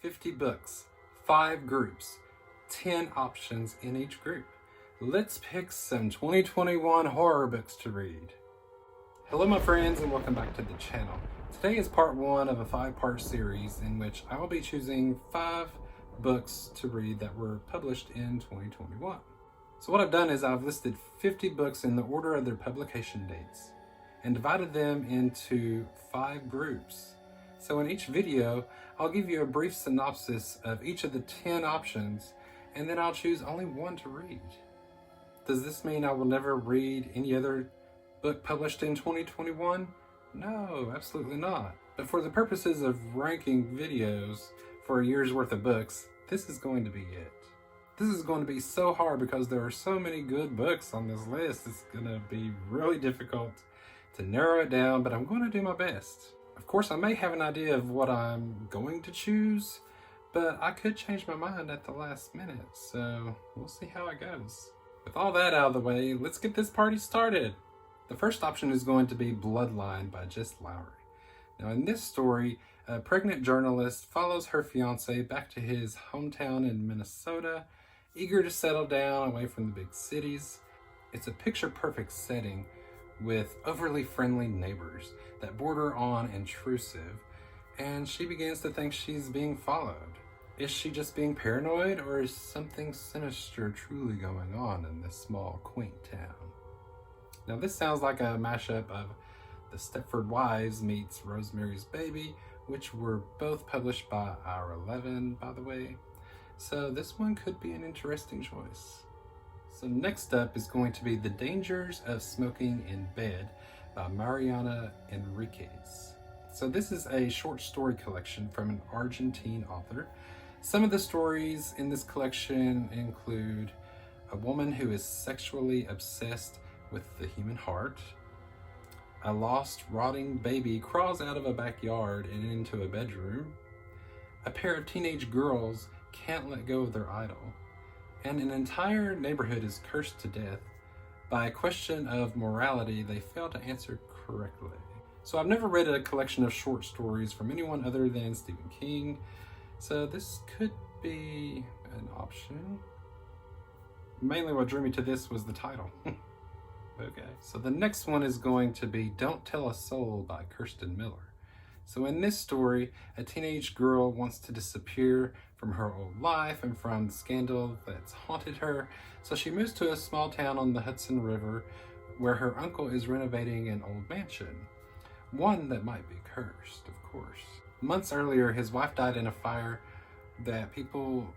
50 books, 5 groups, 10 options in each group. Let's pick some 2021 horror books to read. Hello my friends and welcome back to the channel. Today is part 1 of a 5-part series in which I will be choosing 5 books to read that were published in 2021. So what I've done is I've listed 50 books in the order of their publication dates and divided them into 5 groups. So in each video, I'll give you a brief synopsis of each of the 10 options and then I'll choose only one to read. Does this mean I will never read any other book published in 2021? No, absolutely not. But for the purposes of ranking videos for a year's worth of books, this is going to be it. This is going to be so hard because there are so many good books on this list. It's going to be really difficult to narrow it down, but I'm going to do my best. Of course, I may have an idea of what I'm going to choose, but I could change my mind at the last minute, so we'll see how it goes. With all that out of the way, let's get this party started. The first option is going to be Bloodline by Jess Lowry. Now in this story, a pregnant journalist follows her fiance back to his hometown in Minnesota, eager to settle down away from the big cities. It's a picture-perfect setting with overly friendly neighbors that border on intrusive, and she begins to think she's being followed. Is she just being paranoid, or is something sinister truly going on in this small, quaint town? Now this sounds like a mashup of The Stepford Wives meets Rosemary's Baby, which were both published by Hour 11, by the way. So this one could be an interesting choice. So next up is going to be The Dangers of Smoking in Bed by Mariana Enriquez. So this is a short story collection from an Argentine author. Some of the stories in this collection include a woman who is sexually obsessed with the human heart, a lost, rotting baby crawls out of a backyard and into a bedroom, a pair of teenage girls can't let go of their idol, and an entire neighborhood is cursed to death by a question of morality they fail to answer correctly. So I've never read a collection of short stories from anyone other than Stephen King, so this could be an option. Mainly what drew me to this was the title. Okay, so the next one is going to be Don't Tell a Soul by Kirsten Miller. So in this story, a teenage girl wants to disappear from her old life and from the scandal that's haunted her, so she moves to a small town on the Hudson River where her uncle is renovating an old mansion. One that might be cursed, of course. Months earlier, his wife died in a fire that people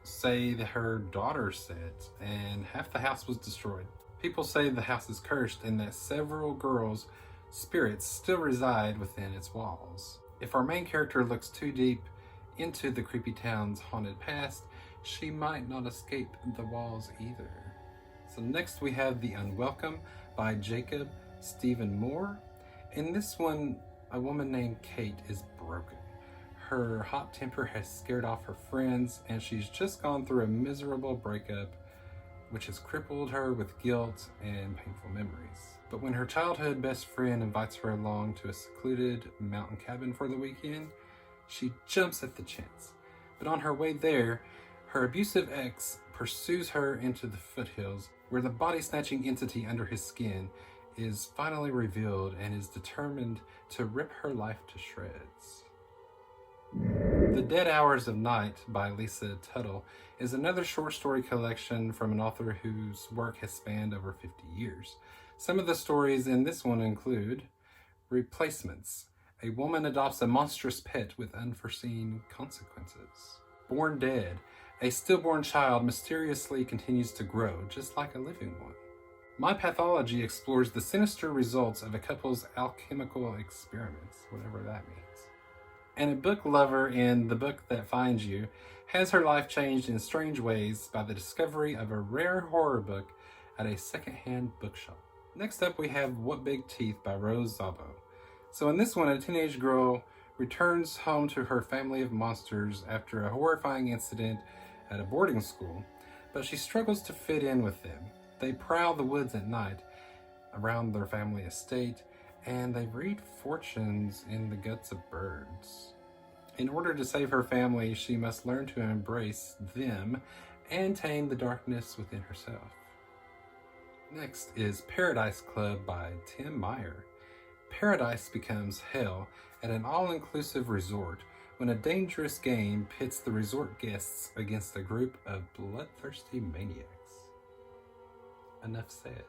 say that her daughter set, and half the house was destroyed. People say the house is cursed and that several girls' spirits still reside within its walls. If our main character looks too deep into the creepy town's haunted past, she might not escape the walls either. So next we have The Unwelcome by Jacob Stephen Moore. In this one, a woman named Kate is broken. Her hot temper has scared off her friends and she's just gone through a miserable breakup which has crippled her with guilt and painful memories. But when her childhood best friend invites her along to a secluded mountain cabin for the weekend, she jumps at the chance. But on her way there, her abusive ex pursues her into the foothills where the body-snatching entity under his skin is finally revealed and is determined to rip her life to shreds. The Dead Hours of Night by Lisa Tuttle is another short story collection from an author whose work has spanned over 50 years. Some of the stories in this one include Replacements. A woman adopts a monstrous pet with unforeseen consequences. Born Dead. A stillborn child mysteriously continues to grow, just like a living one. My Pathology explores the sinister results of a couple's alchemical experiments, whatever that means. And a book lover in The Book That Finds You has her life changed in strange ways by the discovery of a rare horror book at a secondhand bookshop. Next up we have What Big Teeth by Rose Zabo. So in this one, a teenage girl returns home to her family of monsters after a horrifying incident at a boarding school, but she struggles to fit in with them. They prowl the woods at night around their family estate, and they read fortunes in the guts of birds. In order to save her family, she must learn to embrace them and tame the darkness within herself. Next is Paradise Club by Tim Meyer. Paradise becomes hell at an all-inclusive resort when a dangerous game pits the resort guests against a group of bloodthirsty maniacs. Enough said.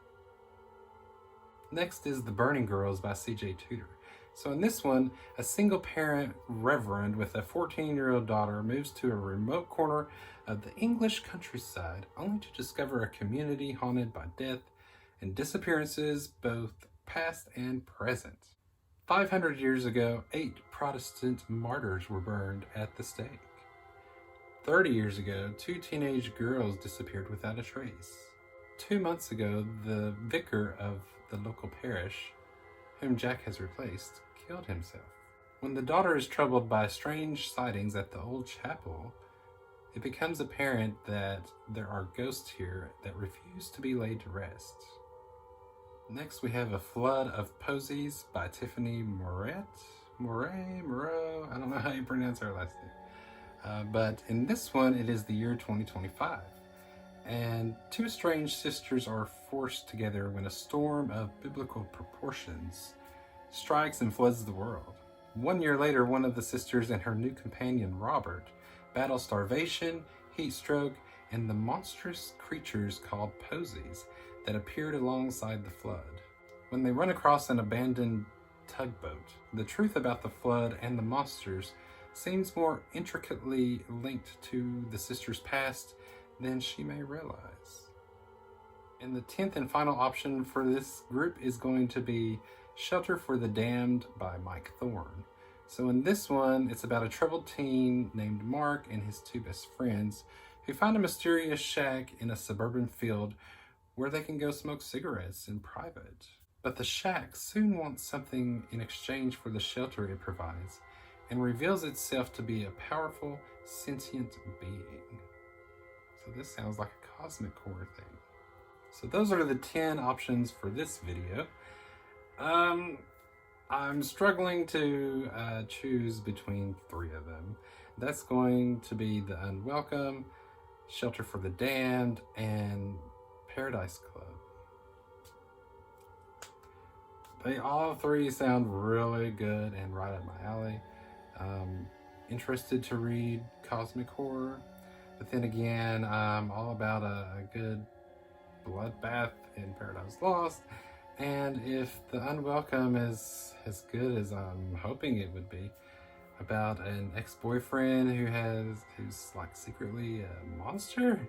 Next is The Burning Girls by C.J. Tudor. So in this one, a single-parent reverend with a 14-year-old daughter moves to a remote corner of the English countryside only to discover a community haunted by death and disappearances, both past and present. 500 years ago, 8 Protestant martyrs were burned at the stake. 30 years ago, 2 teenage girls disappeared without a trace. 2 months ago, the vicar of the local parish, whom Jack has replaced, killed himself. When the daughter is troubled by strange sightings at the old chapel, it becomes apparent that there are ghosts here that refuse to be laid to rest. Next, we have A Flood of Posies by Tiffany Moreau. I don't know how you pronounce her last name. But in this one, it is the year 2025. And 2 estranged sisters are forced together when a storm of biblical proportions strikes and floods the world. 1 year later, one of the sisters and her new companion, Robert, battle starvation, heat stroke, and the monstrous creatures called posies that appeared alongside the flood. When they run across an abandoned tugboat, the truth about the flood and the monsters seems more intricately linked to the sisters' past than she may realize. And the 10th and final option for this group is going to be Shelter for the Damned by Mike Thorne. So in this one, it's about a troubled teen named Mark and his 2 best friends who find a mysterious shack in a suburban field where they can go smoke cigarettes in private. But the shack soon wants something in exchange for the shelter it provides and reveals itself to be a powerful, sentient being. So this sounds like a cosmic horror thing. So those are the 10 options for this video. I'm struggling to choose between 3 of them. That's going to be The Unwelcome, Shelter for the Damned, and Paradise Club. They all 3 sound really good and right up my alley. Interested to read cosmic horror, but then again, I'm all about a good bloodbath in Paradise Lost. And if The Unwelcome is as good as I'm hoping it would be, about an ex-boyfriend who's like secretly a monster,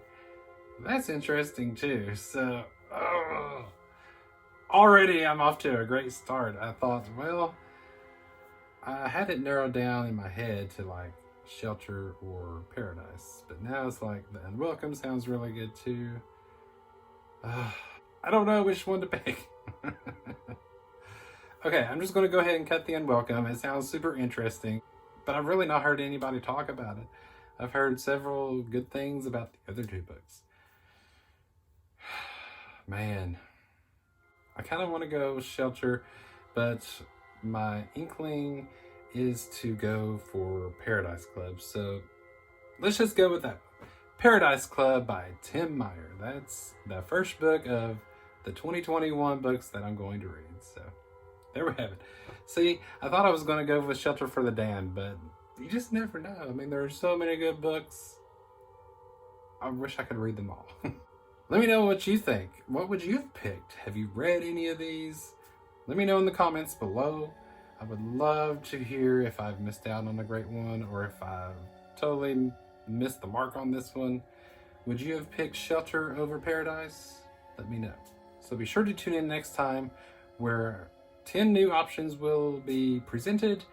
that's interesting too. So already I'm off to a great start. I thought, well, I had it narrowed down in my head to like Shelter or Paradise, but now it's like The Unwelcome sounds really good too. I don't know which one to pick. Okay, I'm just going to go ahead and cut The Unwelcome. It sounds super interesting, but I've really not heard anybody talk about it. I've heard several good things about the other 2 books. Man, I kind of want to go Shelter, but my inkling is to go for Paradise Club. So let's just go with that. Paradise Club by Tim Meyer. That's the first book of the 2021 books that I'm going to read. So there we have it. See, I thought I was going to go with Shelter for the Damned, but you just never know. I mean, there are so many good books. I wish I could read them all. Let me know what you think. What would you have picked? Have you read any of these? Let me know in the comments below. I would love to hear if I've missed out on a great one or if I've totally missed the mark on this one. Would you have picked Shelter over Paradise? Let me know. So be sure to tune in next time where 10 new options will be presented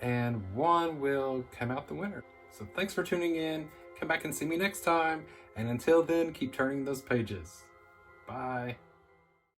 and 1 will come out the winner. So thanks for tuning in. Come back and see me next time. And until then, keep turning those pages. Bye.